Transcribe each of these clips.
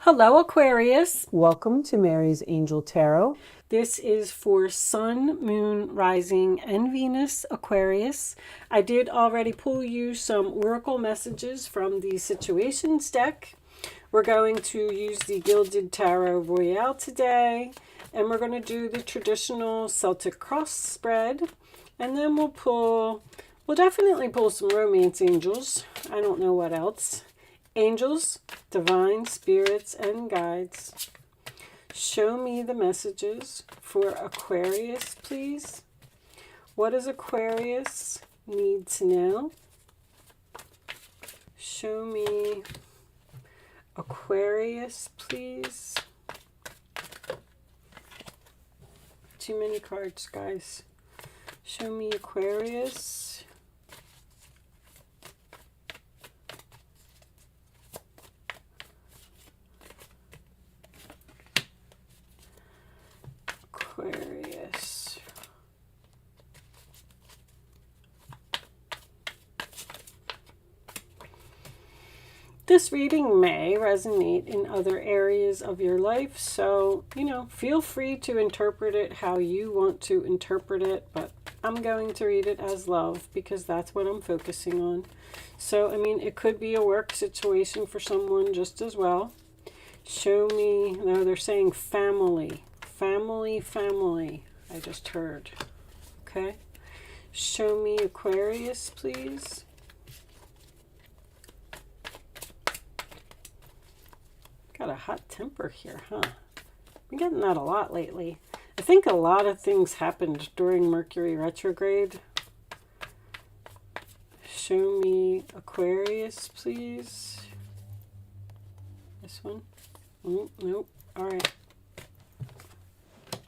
Hello, Aquarius. Welcome to Mary's Angel Tarot. This is for Sun, Moon, Rising, and Venus, Aquarius. I did already pull you some oracle messages from the Situations deck. We're going to use the Gilded Tarot Royale today, and we're going to do the traditional Celtic cross spread, and then we'll definitely pull some romance angels. I don't know what else. Angels, divine spirits, and guides, show me the messages for Aquarius, please. What does Aquarius need to know? Show me Aquarius, please. Too many cards, guys. Show me Aquarius. Aquarius. This reading may resonate in other areas of your life, so, feel free to interpret it how you want to interpret it, but I'm going to read it as love because that's what I'm focusing on. So, it could be a work situation for someone just as well. Show me, no, they're saying family. Family, I just heard. Okay. Show me Aquarius, please. Got a hot temper here, huh? I'm getting that a lot lately. I think a lot of things happened during Mercury retrograde. Show me Aquarius, please. This one? Nope. All right.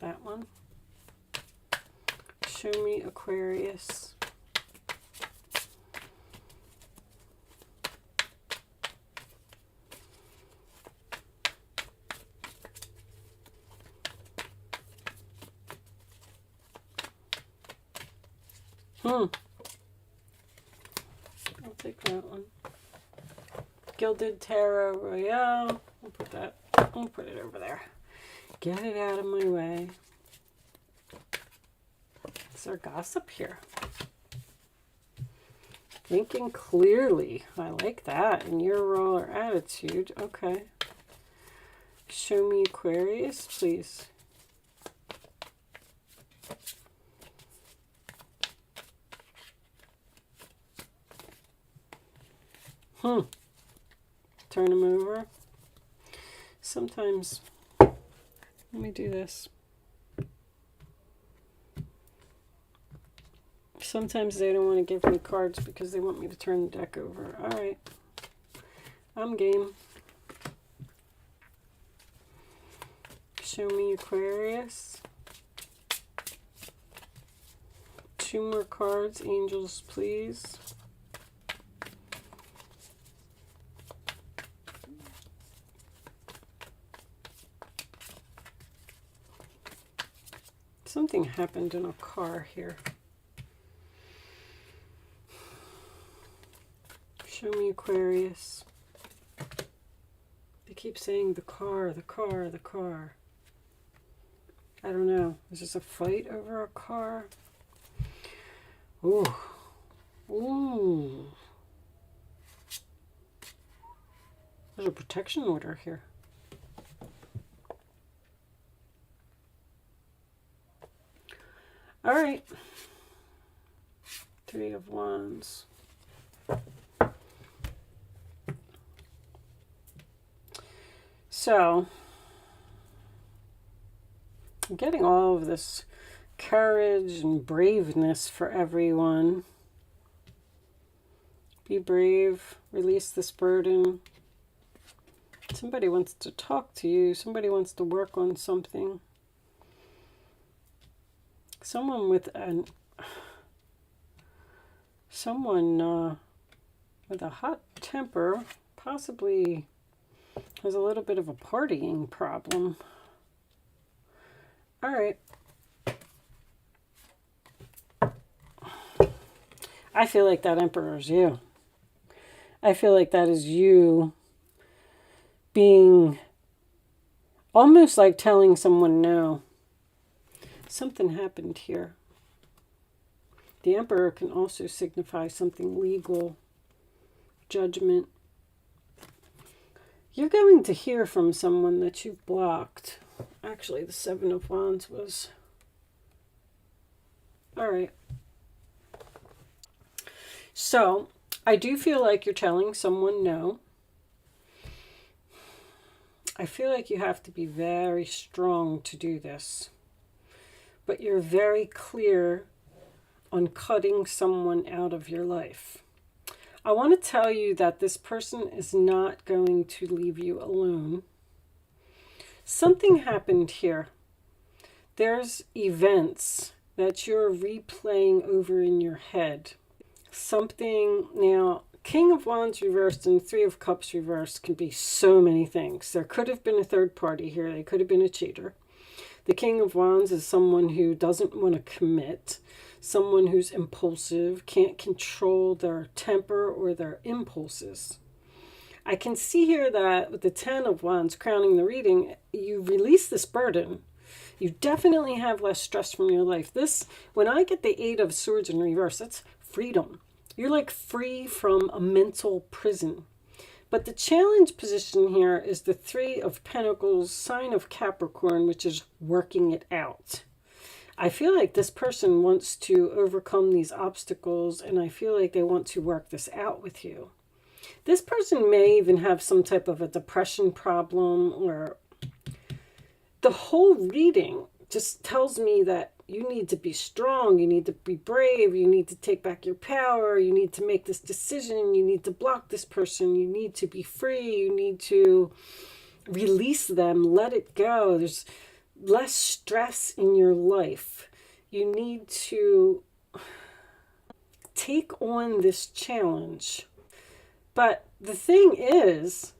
That one. Show me Aquarius. I'll take that one. Gilded Tarot Royale. I'll put it over there. Get it out of my way. Is there gossip here? Thinking clearly. I like that. And your role or attitude. Okay. Show me Aquarius, please. Turn them over. Sometimes, let me do this. Sometimes they don't want to give me cards because they want me to turn the deck over. All right. I'm game. Show me Aquarius. 2 more cards, angels, please. Something happened in a car here. Show me Aquarius. They keep saying the car. I don't know. Is this a fight over a car? Ooh. There's a protection order here. All right. 3 of Wands. So, I'm getting all of this courage and braveness for everyone. Be brave. Release this burden. Somebody wants to talk to you. Somebody wants to work on something. Someone with a hot temper possibly has a little bit of a partying problem. All right. I feel like that Emperor is you. I feel like that is you being Almost like telling someone no. Something happened here. The Emperor can also signify something legal, judgment. You're going to hear from someone that you've blocked. Actually, the Seven of Wands was... All right. So, I do feel like you're telling someone no. I feel like you have to be very strong to do this. But you're very clear on cutting someone out of your life. I want to tell you that this person is not going to leave you alone. Something happened here. There's events that you're replaying over in your head. Something, now, King of Wands reversed and Three of Cups reversed can be so many things. There could have been a third party here. They could have been a cheater. The King of Wands is someone who doesn't want to commit, someone who's impulsive, can't control their temper or their impulses. I can see here that with the Ten of Wands crowning the reading, you release this burden. You definitely have less stress from your life. This, when I get the Eight of Swords in reverse, that's freedom. You're like free from a mental prison. But the challenge position here is the Three of Pentacles, sign of Capricorn, which is working it out. I feel like this person wants to overcome these obstacles, and I feel like they want to work this out with you. This person may even have some type of a depression problem, or the whole reading just tells me that you need to be strong, you need to be brave, you need to take back your power, you need to make this decision, you need to block this person, you need to be free, you need to release them, let it go. There's less stress in your life. You need to take on this challenge. But the thing is,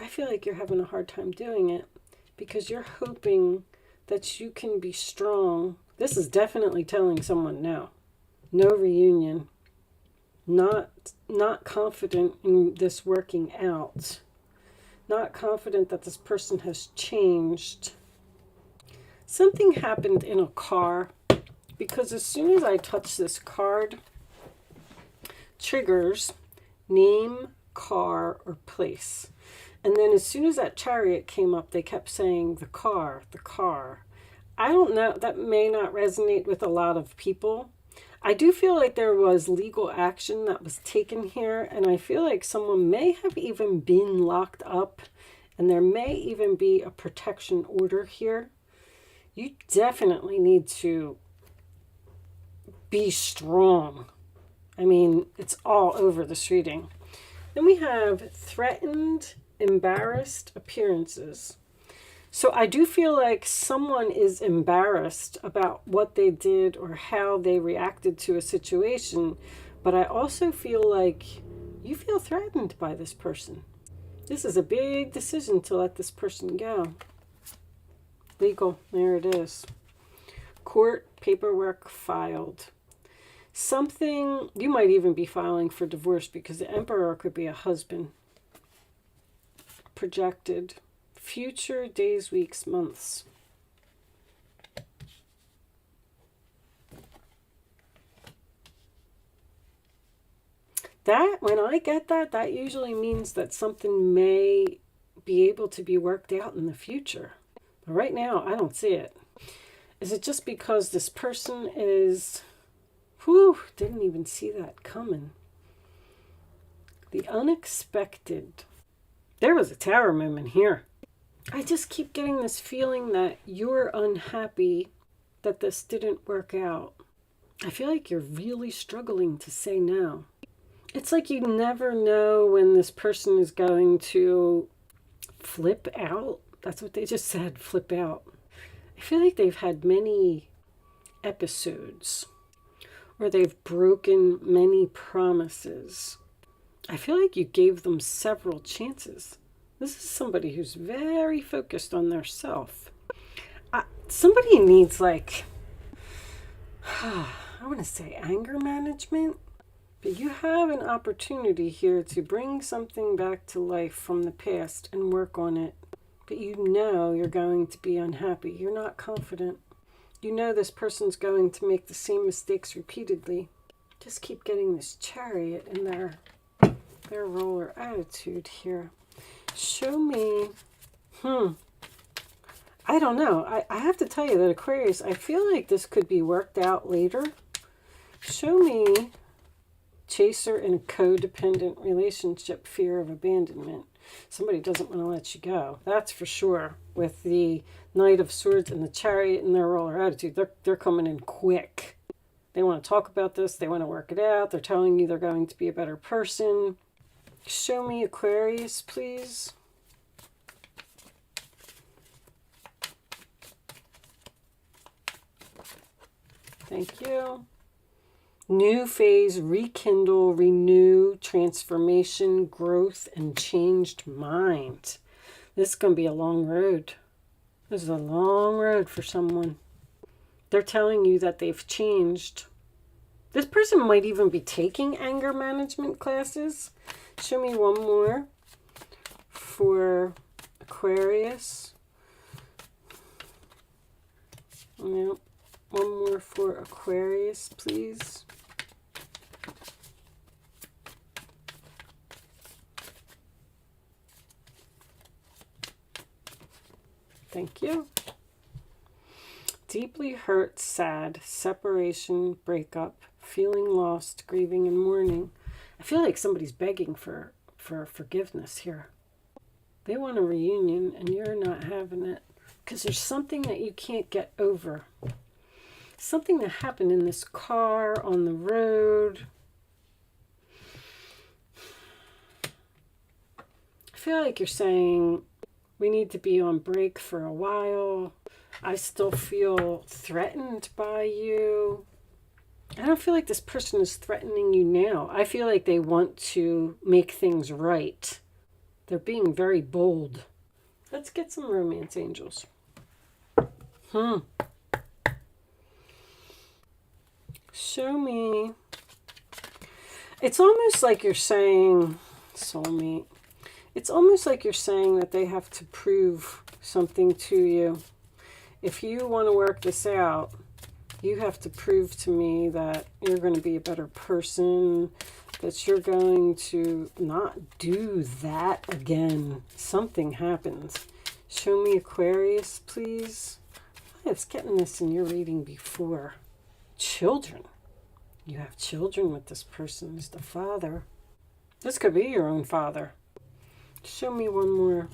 I feel like you're having a hard time doing it because you're hoping that you can be strong. This is definitely telling someone no. No reunion. Not confident in this working out. Not confident that this person has changed. Something happened in a car, because as soon as I touch this card, triggers name, car, or place. And then as soon as that Chariot came up, they kept saying the car, the car. I don't know, that may not resonate with a lot of people. I do feel like there was legal action that was taken here, and I feel like someone may have even been locked up, and there may even be a protection order here. You definitely need to be strong. I mean, it's all over this reading. Then we have threatened, embarrassed appearances. So I do feel like someone is embarrassed about what they did or how they reacted to a situation, but I also feel like you feel threatened by this person. This is a big decision to let this person go. Legal, there it is. Court, paperwork filed. Something, you might even be filing for divorce because the Emperor could be a husband. Projected. Future days, weeks, months. That, when I get that, that usually means that something may be able to be worked out in the future. But right now, I don't see it. Is it just because this person is, didn't even see that coming. The unexpected. There was a tower moment here. I just keep getting this feeling that you're unhappy that this didn't work out. I feel like you're really struggling to say no. It's like you never know when this person is going to flip out. That's what they just said, flip out. I feel like they've had many episodes, or they've broken many promises. I feel like you gave them several chances. This is somebody who's very focused on their self. Somebody needs, like, I want to say anger management. But you have an opportunity here to bring something back to life from the past and work on it. but you know you're going to be unhappy. You're not confident. You know this person's going to make the same mistakes repeatedly. Just keep getting this Chariot in their roller attitude here. Show me, I don't know. I have to tell you that Aquarius, I feel like this could be worked out later. Show me chaser in a codependent relationship, fear of abandonment. Somebody doesn't want to let you go. That's for sure. With the Knight of Swords and the Chariot and their roller attitude, they're coming in quick. They want to talk about this. They want to work it out. They're telling you they're going to be a better person. Show me Aquarius, please. Thank you. New phase, rekindle, renew, transformation, growth, and changed mind. This is going to be a long road. This is a long road for someone. They're telling you that they've changed. This person might even be taking anger management classes. Show me one more for Aquarius. No, one more for Aquarius, please. Thank you. Deeply hurt, sad, separation, breakup, feeling lost, grieving, and mourning. I feel like somebody's begging for forgiveness here. They want a reunion and you're not having it because there's something that you can't get over. Something that happened in this car, on the road. I feel like you're saying, we need to be on break for a while. I still feel threatened by you. I don't feel like this person is threatening you now. I feel like they want to make things right. They're being very bold. Let's get some romance angels. Show me. It's almost like you're saying, soulmate. It's almost like you're saying that they have to prove something to you. If you want to work this out, you have to prove to me that you're going to be a better person, that you're going to not do that again. Something happens. Show me Aquarius, please. It's getting this in your reading before. Children. You have children with this person as the father. This could be your own father. Show me one more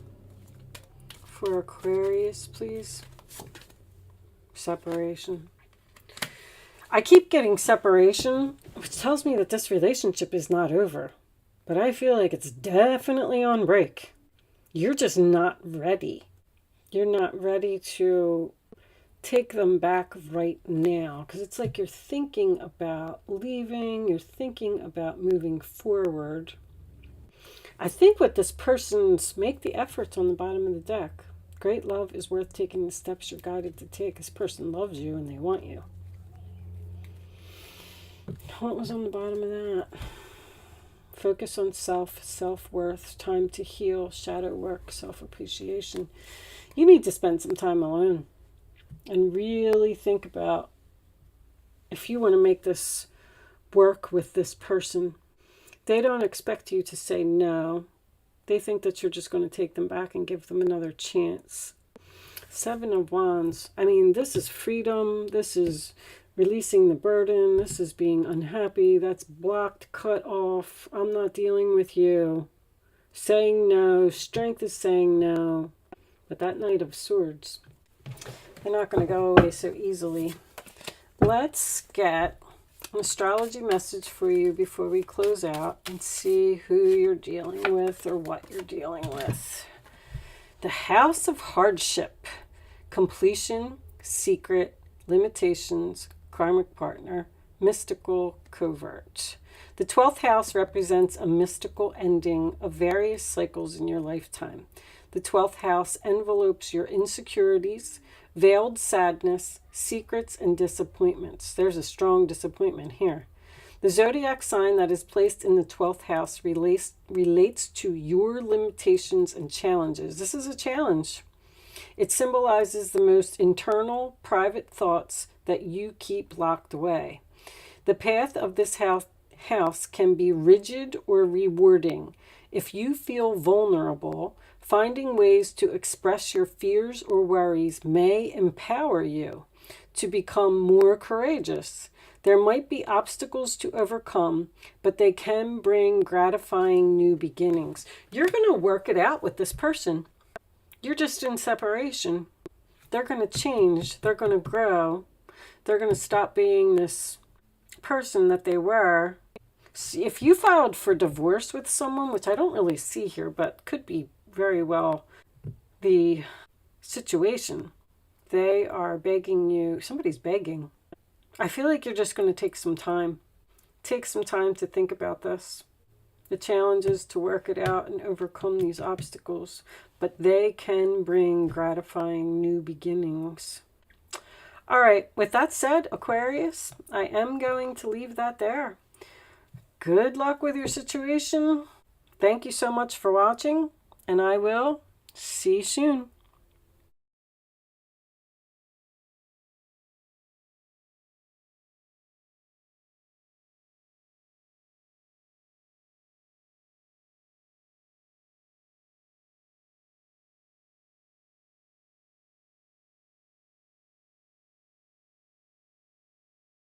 for Aquarius, please. Separation. I keep getting separation, which tells me that this relationship is not over. But I feel like it's definitely on break. You're just not ready. You're not ready to take them back right now. Because it's like you're thinking about leaving. You're thinking about moving forward. I think with this person's, make the efforts on the bottom of the deck. Great love is worth taking the steps you're guided to take. This person loves you and they want you. What was on the bottom of that? Focus on self, self-worth, time to heal, shadow work, self-appreciation. You need to spend some time alone and really think about if you want to make this work with this person. They don't expect you to say no. They think that you're just going to take them back and give them another chance. 7 of Wands. I mean, this is freedom. This is releasing the burden. This is being unhappy. That's blocked, cut off. I'm not dealing with you. Saying no. Strength is saying no. But that Knight of Swords, they're not going to go away so easily. Let's get an astrology message for you before we close out and see who you're dealing with or what you're dealing with. The House of Hardship, completion, secret, limitations, karmic partner, mystical, covert. The 12th house represents a mystical ending of various cycles in your lifetime. The 12th house envelopes your insecurities, veiled sadness, secrets, and disappointments. There's a strong disappointment here. The zodiac sign that is placed in the 12th house relates to your limitations and challenges. This is a challenge. It symbolizes the most internal, private thoughts that you keep locked away. The path of this house can be rigid or rewarding. If you feel vulnerable, finding ways to express your fears or worries may empower you to become more courageous. There might be obstacles to overcome, but they can bring gratifying new beginnings. You're going to work it out with this person. You're just in separation. They're going to change. They're going to grow. They're going to stop being this person that they were. If you filed for divorce with someone, which I don't really see here, but could be very well the situation, they are begging you. Somebody's begging. I feel like you're just going to take some time. Take some time to think about this. The challenge is to work it out and overcome these obstacles, but they can bring gratifying new beginnings. All right, with that said, Aquarius, I am going to leave that there. Good luck with your situation. Thank you so much for watching, and I will see you soon.